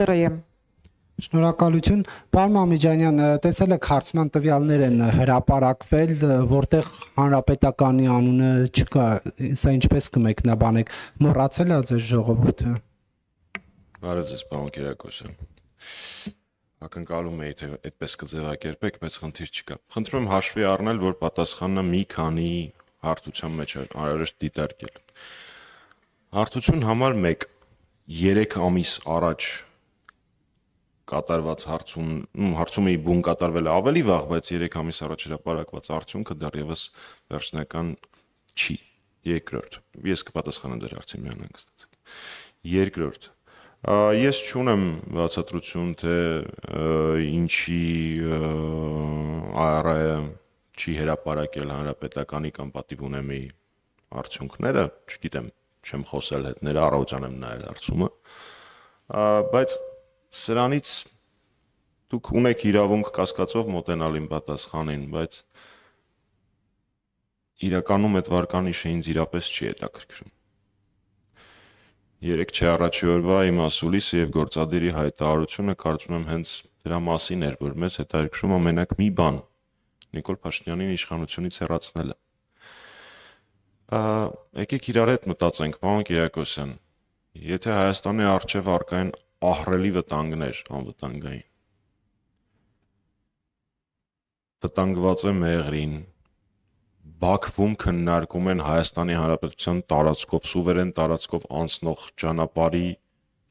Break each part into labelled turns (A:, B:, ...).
A: Ծրեմ։
B: Շնորհակալություն, պարոն Մամիջանյան, տեսել եք հարցման տվյալներ են հրապարակվել, որտեղ հանրապետականի անունը չկա, սա ինչպես կմեկնաբանեք, մոռացել է ձեզ ժողովուրդը։
C: Բարև ձեզ, պարոն Կիրակոսյան։ Ակնկալում էի, թե այդպես կձևակերպեք, բայց խնդիր չկա։ Խնդրում եմ հաշվի առնել, որ պատասխանը մի քանի հարթության մեջ անհրաժեշտ դիտարկել։ Հարթություն համար 1 3 ամիս առաջ կատարված հարցումի բուն կատարվել է ավելի վաղ, բայց 3 ամիս առաջ հրապարակված արդյունքը դեռևս վերջնական չի։ Երկրորդ, ես կպատասխանեմ ձեր հարցին միան հանգստացեք։ Երկրորդ, ես չունեմ բացատրություն, թե ինչի ԱՌԱ-ը չի հրապարակել հանրապետականի կամ պատիվ ունեմի արդյունքները, չգիտեմ, չեմ խոսել հետները, առավոտյան եմ նայել հարցումը, բայց սրանից դուք ունեք իրավունք կասկածով մոտենալ իմ պատասխանին, բայց իրականում այդ վարկանիշը ինձ իրապես չի հետաքրքրում։ 3 չէ առաջի օրվա իմ ասուլիսը եւ գործադիրի հայտարարությունը կարծում եմ հենց դրա մասին էր, որ մեզ հետաքրքրում է մենակ մի բան՝ Նիկոլ Փաշինյանին իշխանությունից հեռացնելը։ Եկեք իրար հետ մտածենք, պարոն Կիրակոսյան, եթե Հայաստանի առջև առկա են ահռելի վտանգներ անվտանգային, վտանգված է Մեղրին, Բաքվում քննարկում են Հայաստանի Հանրապետության տարածքով, սուվերեն տարածքով անցնող ճանապարհի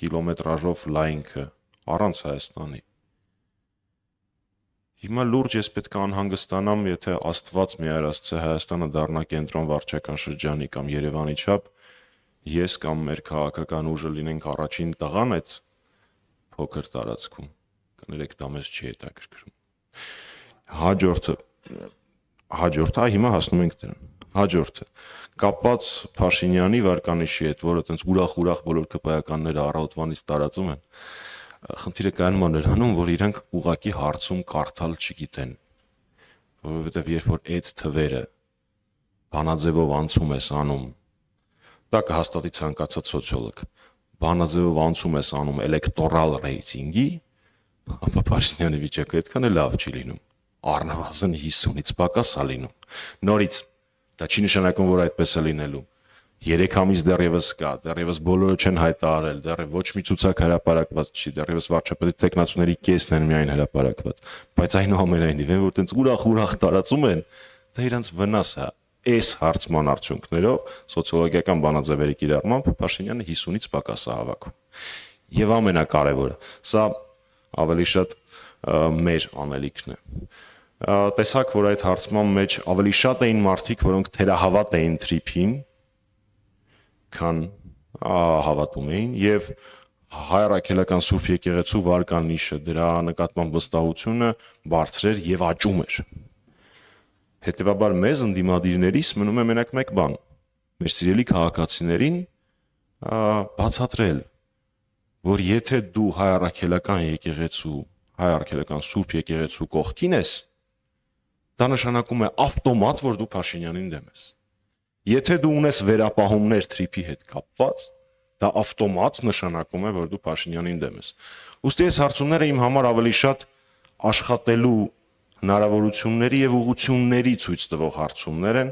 C: կիլոմետրաժով լայնքը առանց Հայաստանի։ Հիմա լուրջ ես պետք է անհանգստանամ, եթե Աստված մի արածցե Հայաստանը դառնա կենտրոն վարչական շրջանի կամ Երևանի չափ, ես կամ մեր քաղաքական ուժը լինենք առաջին տղան այդ փոքր տարածքում, կներեք դա մեզ չի հետաքրքրում։ Հաջորդը, հիմա հասնում ենք դրան։ Հաջորդը, կապված Փաշինյանի վարկանիշի հետ, որը տենց ուրախ բոլոր կպայականները առավոտվանից տարածում են, խնդիրը կայանում է նրանում, որ իրանք ուղակի հարցում կարդալ չգիտեն, որովհետև երբ որ այդ թվերը բանաձևով անցում ես անում, դա կհաստատի ցանկացած սոցիոլոգ, բանաձևով անցում ես անում էլեկտորալ ռեյտինգի, ապա Փաշինյանի վիճակը այդքան էլ լավ չի լինում, առնվազն 50-ից պակաս է լինում։ Նորից, դա չի նշանակում, որ այդպես է լինելու։ 3 ամիս դեռևս կա, դեռևս բոլորը չեն հայտարարել, դեռևս ոչ մի ցուցակ հրապարակված չի, դեռևս վարչապետի տեխնացուների կեսն են միայն հրապարակված, բայց այնուամենայնիվ, որ տենց ուրախ տարածում են, դա իրանց վնաս է։ Այս հարցման արդյունքներով սոցիոլոգիական բանաձևերի կիրառմամբ Փաշինյանը 50-ից պակաս է հավաքում։ Եվ ամենակարևորը, սա ավելի շատ մեր անելիքն է։ Տեսակ, որ այդ հարցման մեջ ավելի շատ էին մարդիկ, որոնք թերահավատ էին թրիփին, քան հավատում էին, եւ հայ առաքելական Սուրբ եկեղեցու վարկանիշը, դրա նկատմամբ վստահությունը բարձր էր եւ աճում էր։ Հետևաբար մեզ ընդդիմադիրներից մնում է մենակ մեկ բան՝ մեր սիրելի քաղաքացիներին բացատրել, որ եթե դու հայ առաքելական եկեղեցու, հայ առաքելական Սուրբ եկեղեցու կողքին ես, դա նշանակում է ավտոմատ, որ դու Փաշինյանին դեմ ես։ Եթե դու ունես վերապահումներ թրիփի հետ կապված, դա ավտոմատ նշանակում է, որ դու Փաշինյանին դեմ ես։ Ուստի այս հարցումները իմ համար ավելի շատ աշխատելու հնարավորությունների եւ ուղղությունների ցույց տվող հարցումներ են,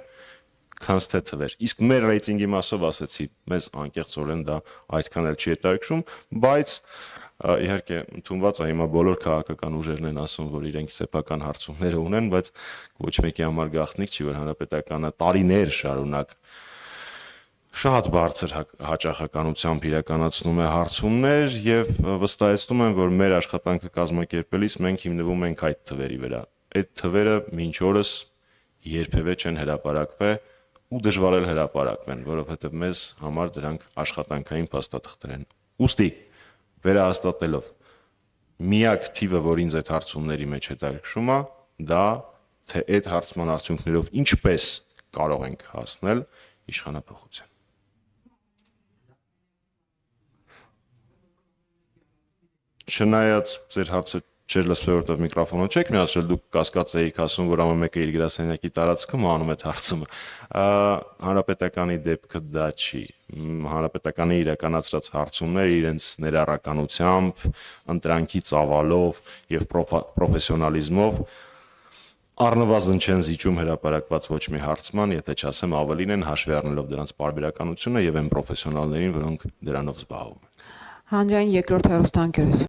C: քան թե թվեր։ Իսկ մեր ռեյտինգի մասով ասեցի, մեզ անկեղծորեն դա այդքան էլ չի հետաքրքրում, բայց իհարկե ընդունված է հիմա բոլոր քաղաքական ուժերն են ասում, որ իրենք սեփական հարցումները ունեն, բայց ոչ մեկի համար գաղտնիք չի, որ հանրապետականը տարիներ շարունակ շատ բարձր հաճախականությամբ իրականացնում է հարցումներ եւ վստահեցնում եմ, որ մեր աշխատանքը կազմակերպելիս մենք հիմնվում ենք այդ թվերի վրա։ Այդ թվերը մինչ օրս երբևէ չեն հրապարակվել ու դժվար էլ հրապարակվեն, որովհետեւ մեզ համար դրանք աշխատանքային փաստաթղթեր են։ Ուստի վերահաստատելով միակ թիվը, որ ինձ այդ հարցումների մեջ հետաքրքրում է, դա թե այդ հարցման արդյունքներով ինչպես կարող ենք հասնել իշխանափոխության։ Չնայած ձեր հարցը չէր լսվել, որովհետև միկրոֆոնը չեք միացրել, դուք կասկածեիք ասում, որ ամեն մեկը իր գրասենյակի տարածքում անում է հարցումը։ Հանրապետականի դեպքը դա չի։ Հանրապետականի իրականացրած հարցումները իրենց ներառականությամբ, ընտրանքի ծավալով եւ պրոֆեսիոնալիզմով առնվազն չեն զիջում հրապարակված ոչ մի հարցման, եթե չասեմ ավելին են հաշվի առնելով դրանց պարբերականությունը եւ այն պրոֆեսիոնալներին, որոնք դրանով զբաղվում են։
A: Հանրային երկրորդ հեռուստաընկերություն։